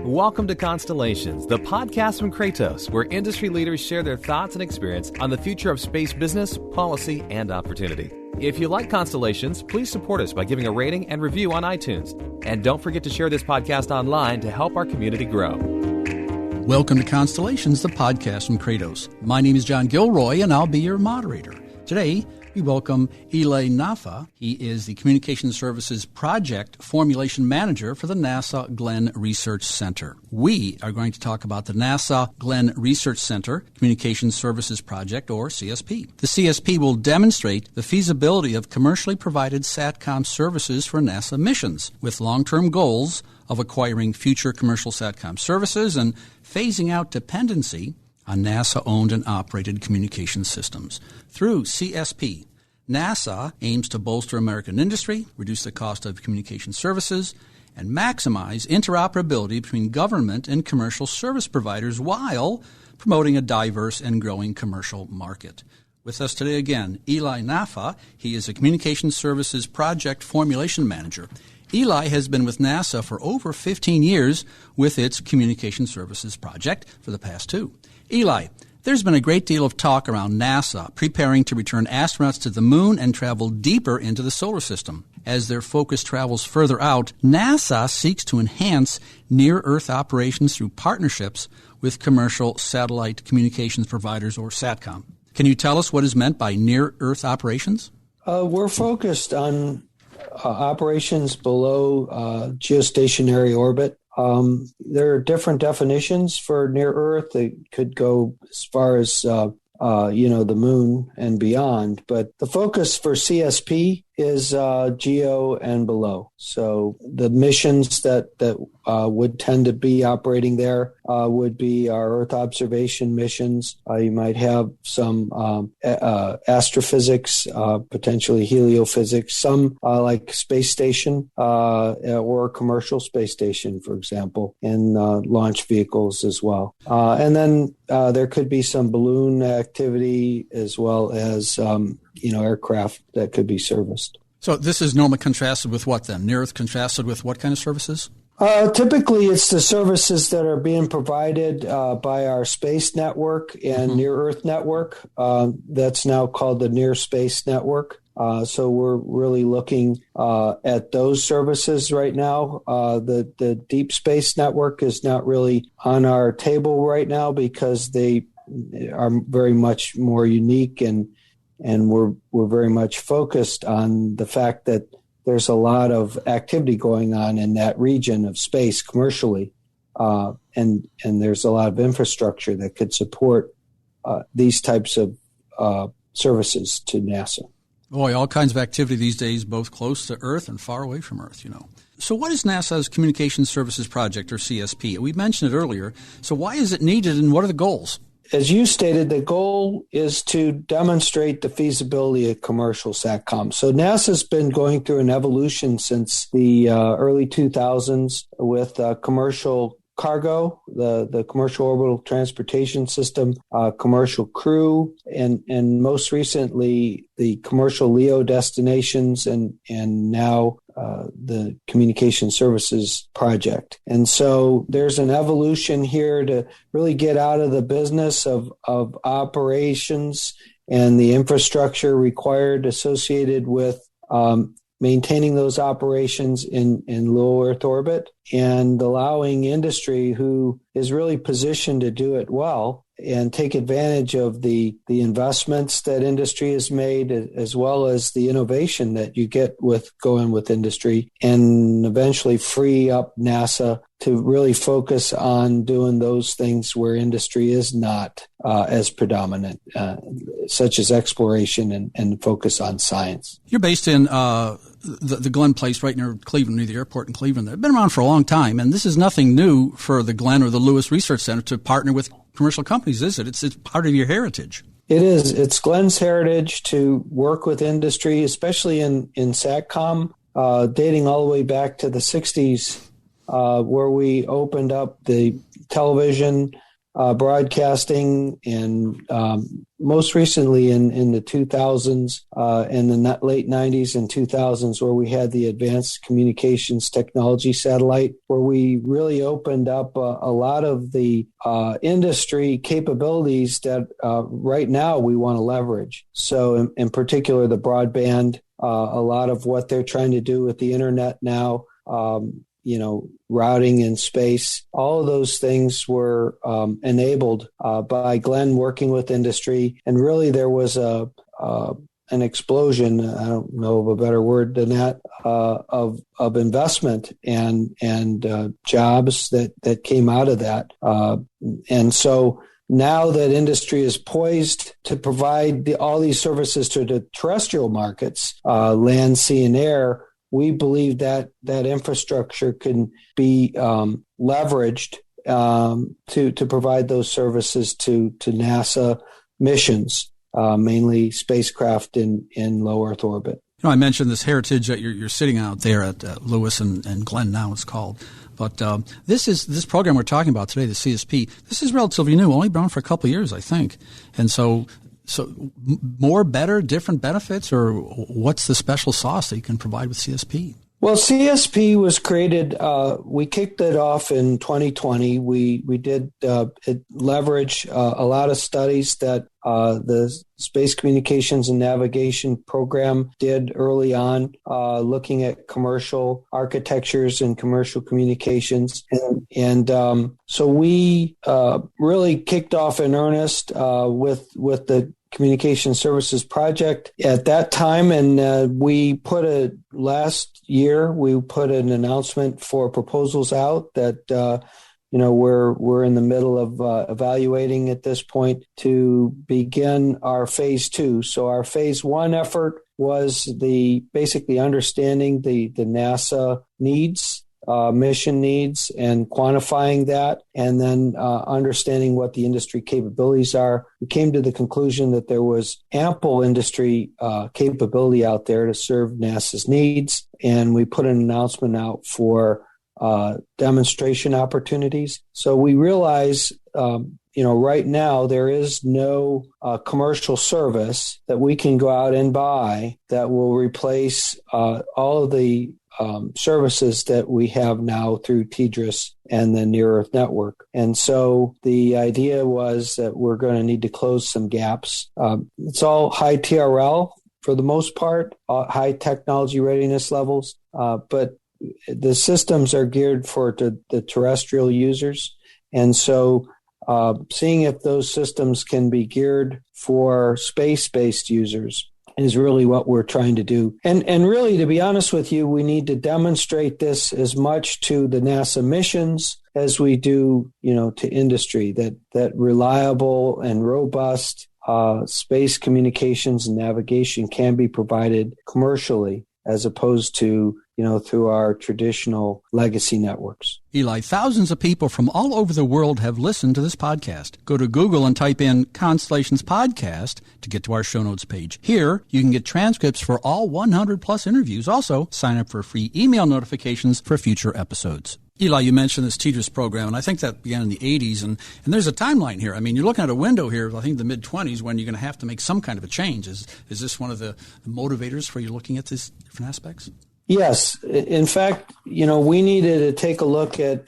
Welcome to Constellations, the podcast from Kratos, where industry leaders share their thoughts and experience on the future of space business, policy, and opportunity. If you like Constellations, please support us by giving a rating and review on iTunes. And don't forget to share this podcast online to help our community grow. Welcome to Constellations, the podcast from Kratos. My name is John Gilroy, and I'll be your moderator. Today, we welcome Eli Nafa. He is the Communications Services Project Formulation Manager for the NASA Glenn Research Center. We are going to talk about the NASA Glenn Research Center Communications Services Project, or CSP. The CSP will demonstrate the feasibility of commercially provided SATCOM services for NASA missions, with long-term goals of acquiring future commercial SATCOM services and phasing out dependency on NASA-owned and operated communication systems. Through CSP, NASA aims to bolster American industry, reduce the cost of communication services, and maximize interoperability between government and commercial service providers while promoting a diverse and growing commercial market. With us today again, Eli Nafa. He is a Communications Services Project Formulation Manager. Eli has been with NASA for over 15 years with its Communication Services Project for the past 2. Eli, there's been a great deal of talk around NASA preparing to return astronauts to the moon and travel deeper into the solar system. As their focus travels further out, NASA seeks to enhance near-Earth operations through partnerships with commercial satellite communications providers, or SATCOM. Can you tell us what is meant by near-Earth operations? We're focused on operations below geostationary orbit. There are different definitions for near Earth. It could go as far as, the moon and beyond. But the focus for CSP is geo and below. So the missions that would tend to be operating there would be our Earth observation missions. You might have some astrophysics, potentially heliophysics, some like space station or commercial space station, for example, and launch vehicles as well. And then there could be some balloon activity as well as aircraft that could be serviced. So this is normally contrasted with what then? Near Earth contrasted with what kind of services? Typically, it's the services that are being provided by our space network and Near Earth network. That's now called the Near Space Network. So we're really looking at those services right now. The Deep Space Network is not really on our table right now because they are very much more unique, and we're very much focused on the fact that there's a lot of activity going on in that region of space commercially, and there's a lot of infrastructure that could support these types of services to NASA. Boy, all kinds of activity these days, both close to Earth and far away from Earth, So what is NASA's Communications Services Project, or CSP? We mentioned it earlier. So why is it needed, and what are the goals? As you stated, the goal is to demonstrate the feasibility of commercial SATCOM. So NASA's been going through an evolution since the early 2000s with commercial cargo, the Commercial Orbital Transportation System, commercial crew, and most recently the commercial LEO destinations, and now the Communication Services Project. And so there's an evolution here to really get out of the business of operations and the infrastructure required associated with maintaining those operations in low Earth orbit, and allowing industry who is really positioned to do it well and take advantage of the investments that industry has made, as well as the innovation that you get with going with industry, and eventually free up NASA to really focus on doing those things where industry is not as predominant, such as exploration and focus on science. You're based in the Glenn place right near Cleveland, near the airport in Cleveland. They've been around for a long time, and this is nothing new for the Glenn or the Lewis Research Center to partner with commercial companies, is it? It's part of your heritage. It is. It's Glenn's heritage to work with industry, especially in SATCOM, dating all the way back to the 60s, where we opened up the television broadcasting, and most recently in the 2000s, in the late 90s and 2000s, where we had the Advanced Communications Technology Satellite, where we really opened up a lot of the industry capabilities that right now we want to leverage. So in particular, the broadband, a lot of what they're trying to do with the internet now, routing in space, all of those things were enabled by Glenn working with industry. And really there was an explosion, I don't know of a better word than that, of investment and jobs that came out of that. And so now that industry is poised to provide all these services to the terrestrial markets, land, sea, and air, we believe that infrastructure can be leveraged to provide those services to NASA missions, mainly spacecraft in low Earth orbit. I mentioned this heritage that you're sitting out there at Lewis and Glenn now it's called. But this program we're talking about today, the CSP, this is relatively new, only been on for a couple of years, I think. And so more, better, different benefits, or what's the special sauce that you can provide with CSP? Well, CSP was created, we kicked it off in 2020. We did leverage a lot of studies that the Space Communications and Navigation Program did early on, looking at commercial architectures and commercial communications. And so we really kicked off in earnest with the Communication Services Project at that time. And we last year, we put an announcement for proposals out that we're in the middle of evaluating at this point to begin our phase 2. So our phase 1 effort was basically understanding the NASA needs, mission needs, and quantifying that, and then understanding what the industry capabilities are. We came to the conclusion that there was ample industry capability out there to serve NASA's needs, and we put an announcement out for demonstration opportunities. So we realize, right now there is no commercial service that we can go out and buy that will replace all of the services that we have now through TDRS and the NearEarth network. And so the idea was that we're going to need to close some gaps. It's all high TRL for the most part, high technology readiness levels, but the systems are geared for the terrestrial users. And so seeing if those systems can be geared for space-based users is really what we're trying to do. And really, to be honest with you, we need to demonstrate this as much to the NASA missions as we do, to industry, that reliable and robust space communications and navigation can be provided commercially as opposed to, through our traditional legacy networks. Eli, thousands of people from all over the world have listened to this podcast. Go to Google and type in Constellations Podcast to get to our show notes page. Here, you can get transcripts for all 100-plus interviews. Also, sign up for free email notifications for future episodes. Eli, you mentioned this TDRS program, and I think that began in the 80s, and there's a timeline here. I mean, you're looking at a window here, I think the mid-20s, when you're going to have to make some kind of a change. Is this one of the motivators for you looking at these different aspects? Yes. In fact, we needed to take a look at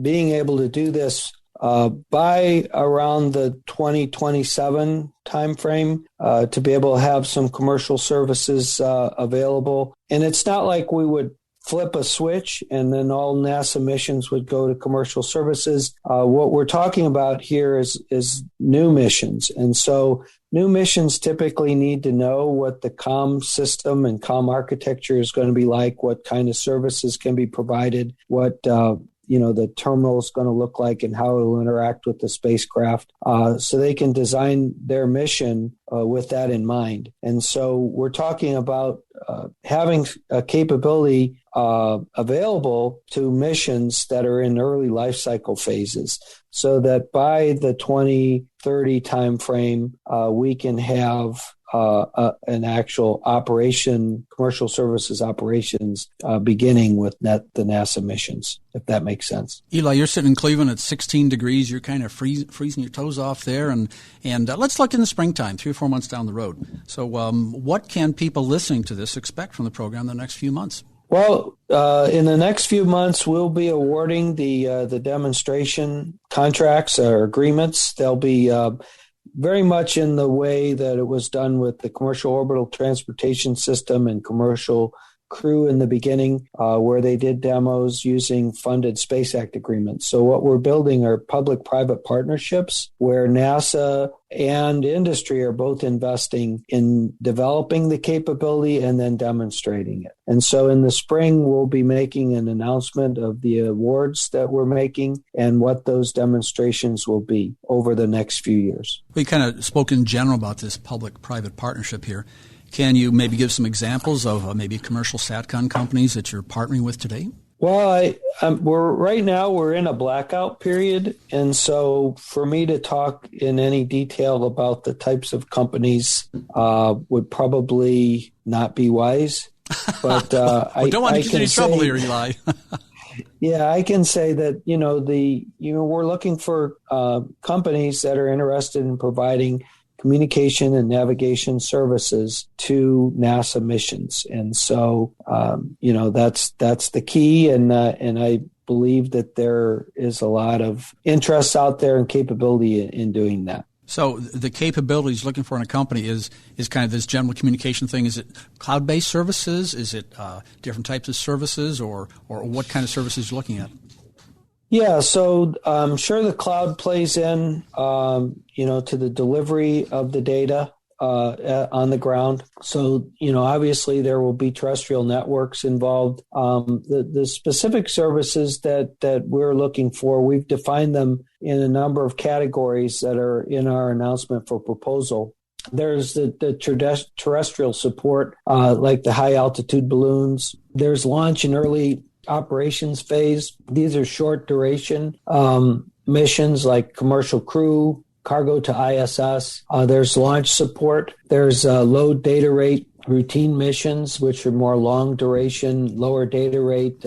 being able to do this by around the 2027 timeframe to be able to have some commercial services available. And it's not like we would flip a switch and then all NASA missions would go to commercial services. What we're talking about here is new missions. And so new missions typically need to know what the comm system and comm architecture is going to be like, what kind of services can be provided, what the terminal is going to look like and how it will interact with the spacecraft, so they can design their mission with that in mind. And so we're talking about having a capability available to missions that are in early life cycle phases, so that by the 2030 timeframe, we can have an actual operation, commercial services operations, beginning with the NASA missions, if that makes sense. Eli, you're sitting in Cleveland at 16 degrees. You're kind of freezing your toes off there. And let's look in the springtime, 3 or 4 months down the road. So what can people listening to this expect from the program in the next few months? Well, in the next few months, we'll be awarding the demonstration contracts or agreements. They'll be very much in the way that it was done with the Commercial Orbital Transportation System and Commercial Crew in the beginning, where they did demos using funded Space Act agreements. So what we're building are public-private partnerships where NASA and industry are both investing in developing the capability and then demonstrating it. And so in the spring, we'll be making an announcement of the awards that we're making and what those demonstrations will be over the next few years. We kind of spoke in general about this public-private partnership here. Can you maybe give some examples of maybe commercial SATCOM companies that you're partnering with today? Well, we're in a blackout period, and so for me to talk in any detail about the types of companies would probably not be wise. But we don't want to get you in trouble here, Eli. Yeah, I can say that we're looking for companies that are interested in providing communication and navigation services to NASA missions. And so, that's the key. And I believe that there is a lot of interest out there and capability in doing that. So the capabilities looking for in a company is kind of this general communication thing. Is it cloud-based services? Is it different types of services or what kind of services you're looking at? Yeah, so I'm sure the cloud plays in, to the delivery of the data on the ground. So, obviously there will be terrestrial networks involved. The specific services that we're looking for, we've defined them in a number of categories that are in our announcement for proposal. There's the terrestrial support, like the high-altitude balloons. There's launch and early operations phase. These are short duration missions like Commercial Crew, cargo to ISS. There's launch support. There's low data rate routine missions, which are more long duration, lower data rate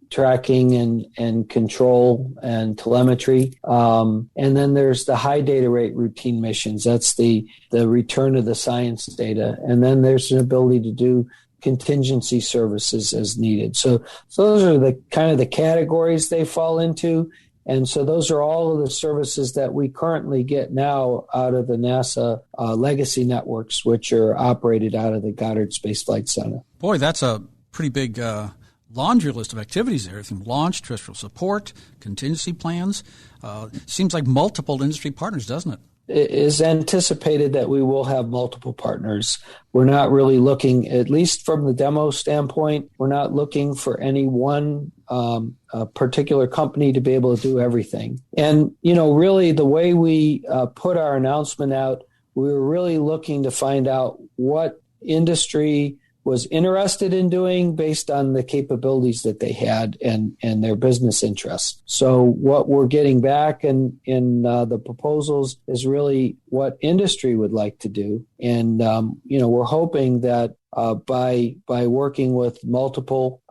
tracking and control and telemetry. And then there's the high data rate routine missions. That's the return of the science data. And then there's an ability to do contingency services as needed. So those are the kind of the categories they fall into. And so those are all of the services that we currently get now out of the NASA legacy networks, which are operated out of the Goddard Space Flight Center. Boy, that's a pretty big laundry list of activities there. From launch, terrestrial support, contingency plans. Seems like multiple industry partners, doesn't it? It is anticipated that we will have multiple partners. We're not really looking, at least from the demo standpoint, we're not looking for any one particular company to be able to do everything. And, really the way we put our announcement out, we were really looking to find out what industry was interested in doing based on the capabilities that they had and their business interests. So what we're getting back in the proposals is really what industry would like to do. And, we're hoping that by working with multiple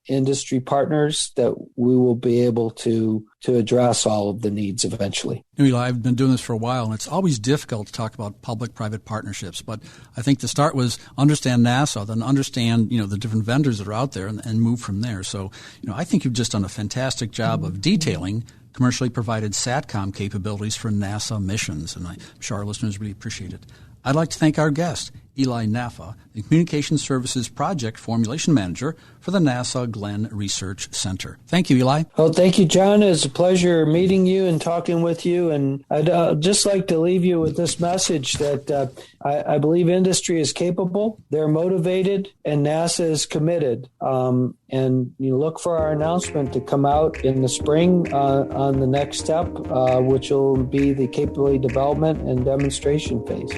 industry partners that we will be able to address all of the needs eventually. Eli, I've been doing this for a while, and it's always difficult to talk about public-private partnerships. But I think the start was understand NASA, then understand the different vendors that are out there, and move from there. So I think you've just done a fantastic job of detailing commercially provided SATCOM capabilities for NASA missions, and I'm sure our listeners really appreciate it. I'd like to thank our guest, Eli Naffa, the Communication Services Project Formulation Manager for the NASA Glenn Research Center. Thank you, Eli. Oh, thank you, John. It's a pleasure meeting you and talking with you. And I'd just like to leave you with this message that I believe industry is capable, they're motivated, and NASA is committed. And you look for our announcement to come out in the spring on the next step, which will be the capability development and demonstration phase.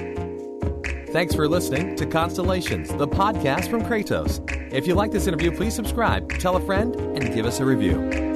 Thanks for listening to Constellations, the podcast from Kratos. If you like this interview, please subscribe, tell a friend, and give us a review.